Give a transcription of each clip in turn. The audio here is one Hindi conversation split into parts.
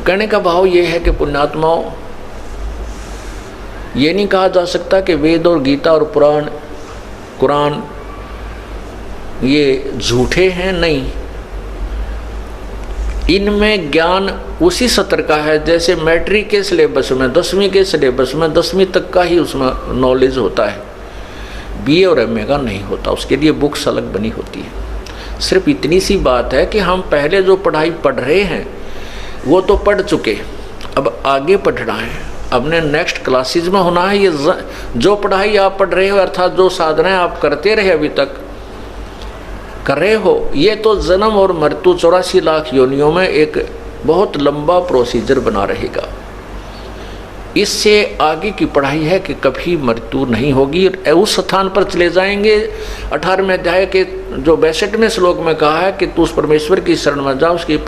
कहने का भाव ये है कि पुण्यात्माओं, ये नहीं कहा जा सकता कि वेद और गीता और पुराण कुरान ये झूठे हैं, नहीं। इनमें ज्ञान उसी सत्र का है जैसे मैट्रिक के सिलेबस में, 10वीं के सिलेबस में 10वीं तक का ही उसमें नॉलेज होता है, बीए और एमए का नहीं होता, उसके लिए बुक्स अलग बनी होती है। सिर्फ इतनी सी बात है कि हम पहले जो पढ़ाई पढ़ रहे हैं वो तो पढ़ चुके, अब आगे पढ़ना है, अपने नेक्स्ट क्लासेज में होना है। ये जो पढ़ाई आप पढ़ रहे हो अर्थात जो साधनाएं आप करते रहे अभी तक कर रहे हो, ये तो जन्म और मृत्यु 84 लाख योनियों में एक बहुत लंबा प्रोसीजर बना रहेगा। इससे आगे की पढ़ाई है कि कभी मृत्यु नहीं होगी। उस स्थान पर चले जाएंगे। 18वें अध्याय के जो 62वें श्लोक में कहा है कि तू उस परमेश्वर की शरण में जा, उसकी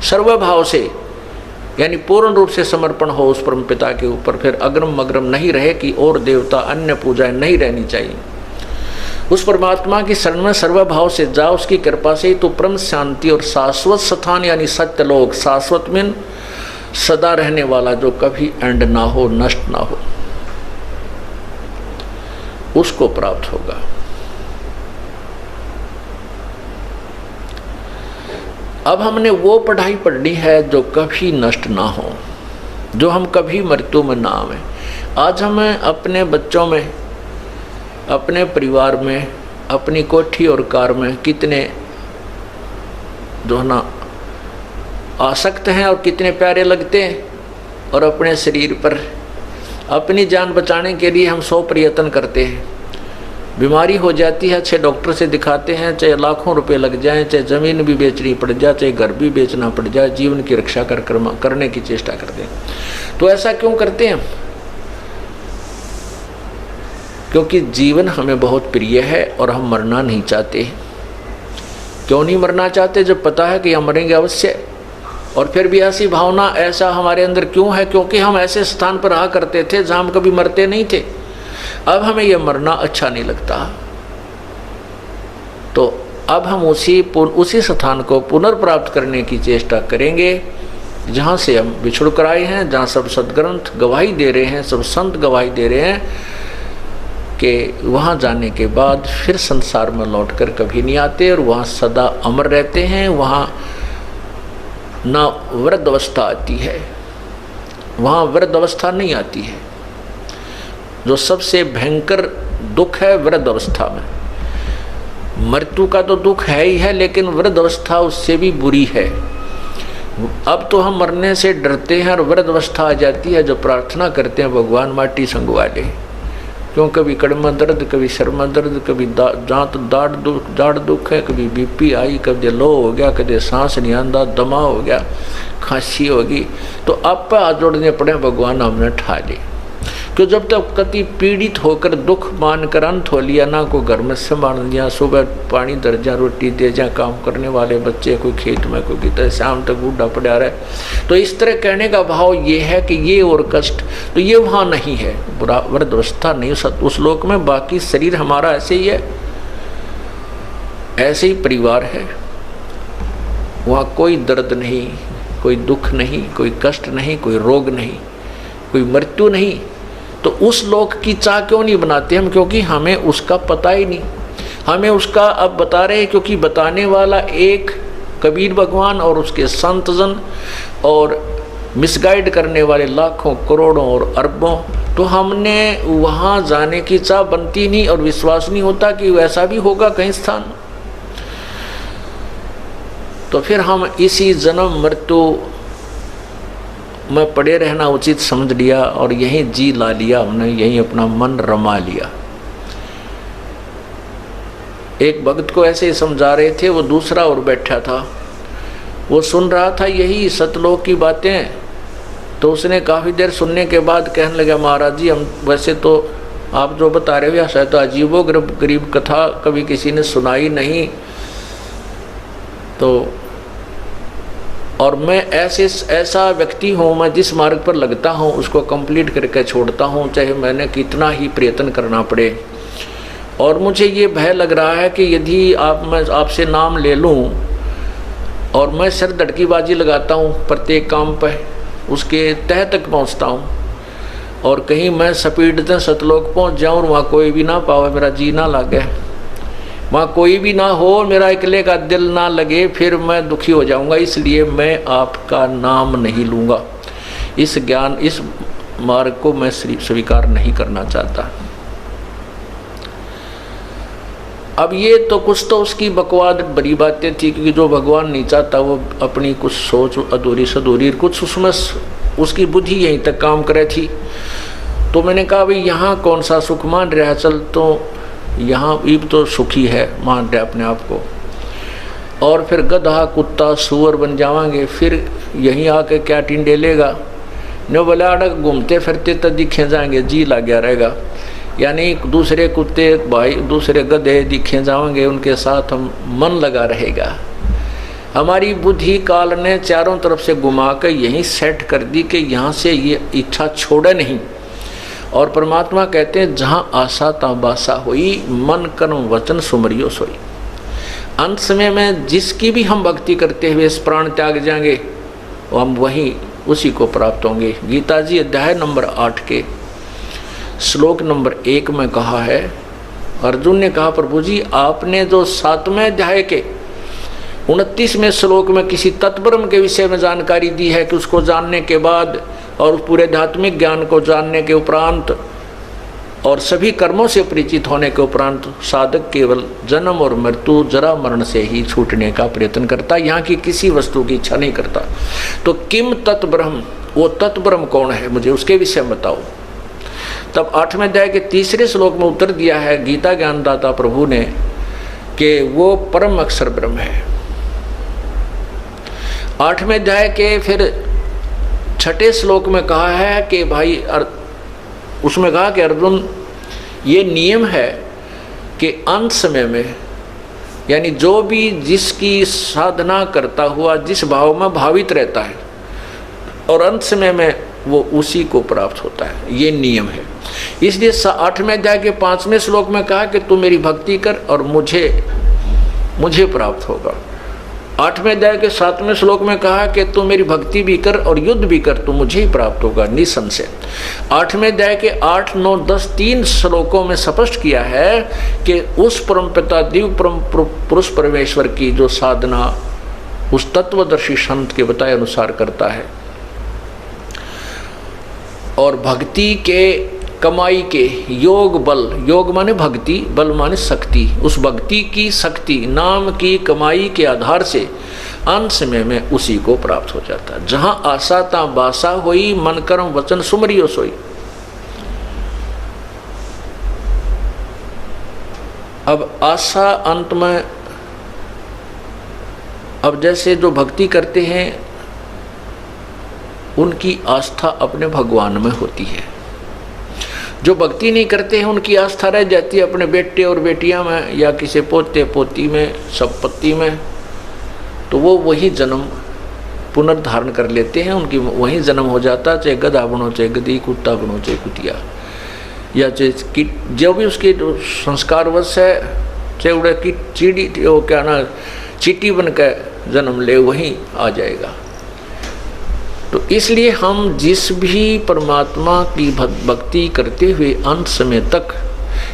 सर्वभाव से यानी पूर्ण रूप से समर्पण हो उस परम पिता के ऊपर, फिर अग्रम मग्रम नहीं रहे कि और देवता अन्य पूजाएं नहीं रहनी चाहिए। उस परमात्मा की शरण में सर्वभाव से जा, उसकी कृपा से ही तो परम शांति और शाश्वत स्थान यानी सत्य लोक, शाश्वत में सदा रहने वाला जो कभी एंड ना हो, नष्ट ना हो, उसको प्राप्त होगा। अब हमने वो पढ़ाई पढ़नी है जो कभी नष्ट ना हो, जो हम कभी मृत्यु में ना आवे। आज हमें अपने बच्चों में, अपने परिवार में, अपनी कोठी और कार में कितने जो ना आसक्त हैं और कितने प्यारे लगते हैं, और अपने शरीर पर अपनी जान बचाने के लिए हम 100 प्रयत्न करते हैं। बीमारी हो जाती है, अच्छे डॉक्टर से दिखाते हैं, चाहे लाखों रुपए लग जाएं, चाहे ज़मीन भी बेचनी पड़ जाए, चाहे घर भी बेचना पड़ जाए, जीवन की रक्षा करने की चेष्टा करते हैं। तो ऐसा क्यों करते हैं? क्योंकि जीवन हमें बहुत प्रिय है और हम मरना नहीं चाहते। क्यों नहीं मरना चाहते? जब पता है कि हम मरेंगे अवश्य। और फिर भी ऐसी भावना, ऐसा हमारे अंदर क्यों है? क्योंकि हम ऐसे स्थान पर रहा करते थे जहाँ हम कभी मरते नहीं थे। अब हमें यह मरना अच्छा नहीं लगता, तो अब हम उसी स्थान को पुनर्प्राप्त करने की चेष्टा करेंगे जहाँ से हम बिछुड़ कर आए हैं, जहाँ सब सद्ग्रंथ गवाही दे रहे हैं, सब संत गवाही दे रहे हैं कि वहाँ जाने के बाद फिर संसार में लौटकर कभी नहीं आते और वहाँ सदा अमर रहते हैं। वहाँ ना वृद्ध अवस्था आती है, वहाँ वृद्ध अवस्था नहीं आती है। जो सबसे भयंकर दुख है वृद्ध अवस्था में, मृत्यु का तो दुख है ही है, लेकिन वृद्ध अवस्था उससे भी बुरी है। अब तो हम मरने से डरते हैं और वृद्ध अवस्था आ जाती है, जो प्रार्थना करते हैं भगवान माटी संगवा दे। क्यों? कभी कड़मा दर्द, कभी शर्मा दर्द, कभी दाढ़ दुख है, कभी बीपी आई, कभी लो हो गया, कभी सांस नहीं आंदा, दमा हो गया, खांसी होगी, तो आप पे हाथ जोड़ने पड़े, भगवान हमने ठा ले। क्यों? जब तक कति पीड़ित होकर दुख मानकर अंत हो लिया, ना को घर में संभाल लिया, सुबह पानी दर्जा रोटी दे जा, काम करने वाले बच्चे कोई खेत में, कोई कितने शाम तक बूढ़ा पड़ा रहे। तो इस तरह कहने का भाव ये है कि ये और कष्ट तो ये वहाँ नहीं है, वृद्धावस्था नहीं उस लोक में। बाकी शरीर हमारा ऐसे ही है, ऐसे ही परिवार है, वहाँ कोई दर्द नहीं, कोई दुख नहीं, कोई कष्ट नहीं, कोई रोग नहीं, कोई मृत्यु नहीं। तो उस लोक की चाह क्यों नहीं बनाते हम? क्योंकि हमें उसका पता ही नहीं। हमें उसका अब बता रहे हैं, क्योंकि बताने वाला एक कबीर भगवान और उसके संतजन, और मिसगाइड करने वाले लाखों करोड़ों और अरबों। तो हमने वहाँ जाने की चाह बनती नहीं और विश्वास नहीं होता कि वैसा भी होगा कहीं स्थान। तो फिर हम इसी जन्म मृत्यु में पड़े रहना उचित समझ लिया और यहीं जी ला लिया हमने, यहीं अपना मन रमा लिया। एक भक्त को ऐसे ही समझा रहे थे, वो दूसरा और बैठा था, वो सुन रहा था यही सतलोक की बातें। तो उसने काफ़ी देर सुनने के बाद कहने लगा, महाराज जी, हम वैसे तो आप जो बता रहे हो शायद तो अजीबो गरीब कथा कभी किसी ने सुनाई नहीं, तो और मैं ऐसा व्यक्ति हूँ, मैं जिस मार्ग पर लगता हूँ उसको कंप्लीट करके छोड़ता हूँ, चाहे मैंने कितना ही प्रयत्न करना पड़े। और मुझे ये भय लग रहा है कि यदि मैं आपसे नाम ले लूँ और मैं सिर धड़कीबाजी लगाता हूँ प्रत्येक काम पर, उसके तह तक पहुँचता हूँ, और कहीं मैं स्पीड से सतलोक पहुँच जाऊँ और वहाँ कोई भी ना पावे, मेरा जी ना लगे, वहाँ कोई भी ना हो, मेरा अकेले का दिल ना लगे, फिर मैं दुखी हो जाऊँगा। इसलिए मैं आपका नाम नहीं लूँगा, इस ज्ञान इस मार्ग को मैं स्वीकार नहीं करना चाहता। अब ये तो कुछ तो उसकी बकवाद भरी बातें थी, क्योंकि जो भगवान नहीं चाहता वो अपनी कुछ सोच अधूरी सधूरी, कुछ उसमें उसकी बुद्धि यहीं तक काम करे थी। तो मैंने कहा भाई यहाँ कौन सा सुख मान रहा, चल तो यहाँ ईब तो सुखी है, मान रहे अपने आप को, और फिर गधा कुत्ता सुअर बन जावांगे, फिर यहीं आके क्या टिंडे लेगा, न बोले अड़क घूमते फिरते तो दिखे जाएंगे, जी ला गया रहेगा। यानी दूसरे कुत्ते भाई दूसरे गधे दिखे जाएंगे, उनके साथ हम मन लगा रहेगा। हमारी बुद्धि काल ने चारों तरफ से घुमा कर यहीं सेट कर दी कि यहाँ से ये इच्छा छोड़े नहीं। और परमात्मा कहते हैं जहाँ आशा तहाँ बासा हुई, मन कर्म वचन सुमरियो सोई। अंत समय में जिसकी भी हम भक्ति करते हुए इस प्राण त्याग जाएंगे, वो हम वहीं उसी को प्राप्त होंगे। गीता जी अध्याय नंबर 8 के श्लोक नंबर 1 में कहा है, अर्जुन ने कहा प्रभु जी आपने जो 7वें अध्याय के 29वें श्लोक में किसी तत्ब्रह्म के विषय में जानकारी दी है कि उसको जानने के बाद और उस पूरे आध्यात्मिक ज्ञान को जानने के उपरांत और सभी कर्मों से परिचित होने के उपरांत साधक केवल जन्म और मृत्यु जरा मरण से ही छूटने का प्रयत्न करता, यहाँ की किसी वस्तु की इच्छा नहीं करता। तो किम तत्ब्रह्म, वो तत्ब्रह्म कौन है, मुझे उसके विषय में बताओ। तब 8वें अध्याय के 3रे श्लोक में उत्तर दिया है गीता ज्ञानदाता प्रभु ने कि वो परम अक्षर ब्रह्म है। 8वें अध्याय के फिर 6ठे श्लोक में कहा है कि भाई उसमें कहा कि अर्जुन ये नियम है कि अंत समय में, यानी जो भी जिसकी साधना करता हुआ जिस भाव में भावित रहता है और अंत समय में वो उसी को प्राप्त होता है, ये नियम है। इसलिए 8वें अध्याय के 5वें श्लोक में कहा कि तू मेरी भक्ति कर और मुझे प्राप्त होगा। 8वें अध्याय के 7वें श्लोक में कहा कि तू मेरी भक्ति भी कर और युद्ध भी कर, तू मुझे ही प्राप्त होगा निसंशय। 8वें अध्याय के 8, 9, 10 3 श्लोकों में स्पष्ट किया है कि उस परम पिता दिव्य परम पुरुष परमेश्वर की जो साधना उस तत्वदर्शी संत के बताए अनुसार करता है, और भक्ति के कमाई के योग बल, योग माने भक्ति, बल माने शक्ति, उस भक्ति की शक्ति नाम की कमाई के आधार से अंत समय में उसी को प्राप्त हो जाता है। जहां आशा ता बासा होई, मन कर्म वचन सुमरियो सोई। अब आशा अंत में, अब जैसे जो भक्ति करते हैं उनकी आस्था अपने भगवान में होती है, जो भक्ति नहीं करते हैं उनकी आस्था रह जाती है अपने बेटे और बेटियां में या किसी पोते पोती में, संपत्ति में। तो वो वही जन्म पुनर्धारण कर लेते हैं, उनकी वही जन्म हो जाता, चाहे गधा बनो चाहे गधी, कुत्ता बनो चाहे कुतिया, या चाहे जो भी उसके संस्कारवश है, चाहे उड़े की चीड़ी वो क्या ना चीटी बन कर जन्म ले, वहीं आ जाएगा। तो इसलिए हम जिस भी परमात्मा की भक्ति करते हुए अंत समय तक,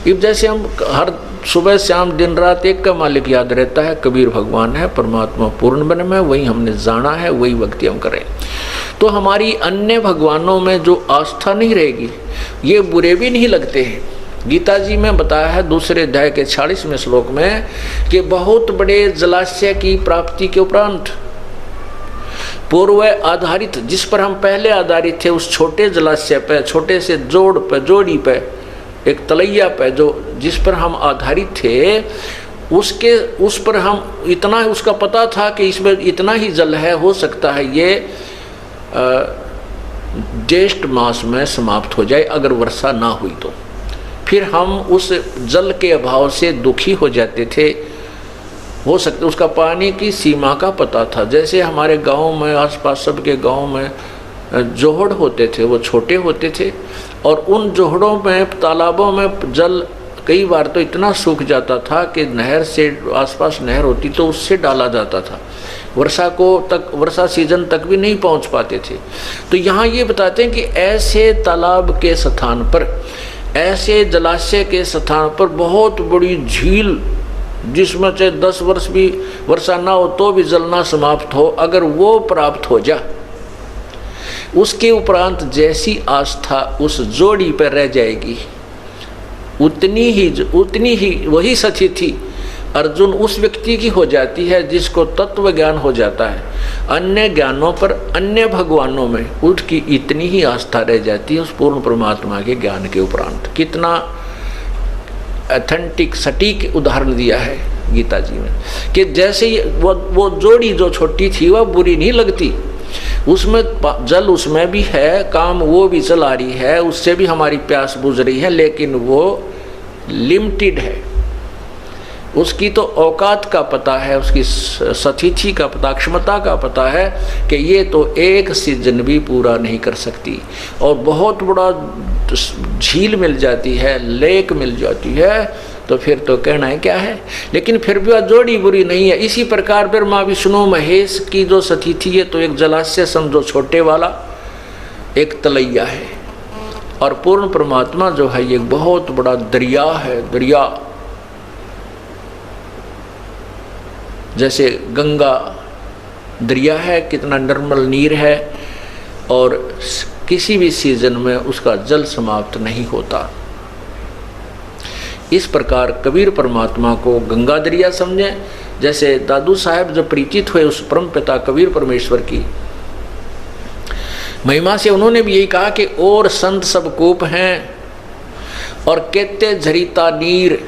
अब जैसे हम हर सुबह शाम दिन रात एक का मालिक याद रहता है, कबीर भगवान है, परमात्मा पूर्ण ब्रह्म है, वही हमने जाना है, वही भक्ति हम करें। तो हमारी अन्य भगवानों में जो आस्था नहीं रहेगी, ये बुरे भी नहीं लगते हैं। गीता जी में बताया है 2 अध्याय के 46वें श्लोक में कि बहुत बड़े जलाशय की प्राप्ति के उपरांत पूर्व आधारित, जिस पर हम पहले आधारित थे, उस छोटे जलाशय पे, छोटे से जोड़ पे, जोड़ी पे, एक तलैया पे, जो जिस पर हम आधारित थे, उस पर हम इतना उसका पता था कि इसमें इतना ही जल है, हो सकता है ये ज्येष्ठ मास में समाप्त हो जाए अगर वर्षा ना हुई तो। फिर हम उस जल के अभाव से दुखी हो जाते थे, हो सकता उसका पानी की सीमा का पता था। जैसे हमारे गांव में, आसपास सबके गांव में जोहड़ होते थे, वो छोटे होते थे, और उन जोहड़ों में, तालाबों में जल कई बार तो इतना सूख जाता था कि नहर से, आसपास नहर होती तो उससे डाला जाता था, वर्षा सीजन तक भी नहीं पहुंच पाते थे। तो यहाँ ये बताते हैं कि ऐसे तालाब के स्थान पर, ऐसे जलाशय के स्थान पर बहुत बड़ी झील, जिसमें चाहे 10 वर्ष भी वर्षा ना हो तो भी जलना समाप्त हो, अगर वो प्राप्त हो जा, उसके उपरांत जैसी आस्था उस जोड़ी पर रह जाएगी, उतनी ही वही सची थी अर्जुन उस व्यक्ति की हो जाती है जिसको तत्व ज्ञान हो जाता है। अन्य ज्ञानों पर, अन्य भगवानों में उसकी इतनी ही आस्था रह जाती है उस पूर्ण परमात्मा के ज्ञान के उपरांत। कितना ऑथेंटिक सटीक उदाहरण दिया है गीता जी में कि जैसे वो जोड़ी जो छोटी थी वह बुरी नहीं लगती, उसमें जल उसमें भी है, काम वो भी चला रही है, उससे भी हमारी प्यास बुझ रही है, लेकिन वो लिमिटेड है। उसकी तो औकात का पता है, उसकी सतिथि का पता, क्षमता का पता है कि ये तो एक सीजन भी पूरा नहीं कर सकती, और बहुत बड़ा झील मिल जाती है, लेक मिल जाती है, तो फिर तो कहना है क्या है। लेकिन फिर भी वह जोड़ी बुरी नहीं है। इसी प्रकार फिर माँ विष्णु महेश की जो सतिथि है तो एक जलाशय समझो छोटे वाला, एक तलैया है, और पूर्ण परमात्मा जो है ये बहुत बड़ा दरिया है। दरिया जैसे गंगा दरिया है, कितना निर्मल नीर है, और किसी भी सीजन में उसका जल समाप्त नहीं होता। इस प्रकार कबीर परमात्मा को गंगा दरिया समझें। जैसे दादू साहब जब परिचित हुए उस परम पिता कबीर परमेश्वर की महिमा से, उन्होंने भी यही कहा कि और संत सब कूप हैं और कहते झरीता नीर,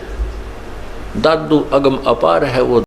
दादू अगम अपार है वो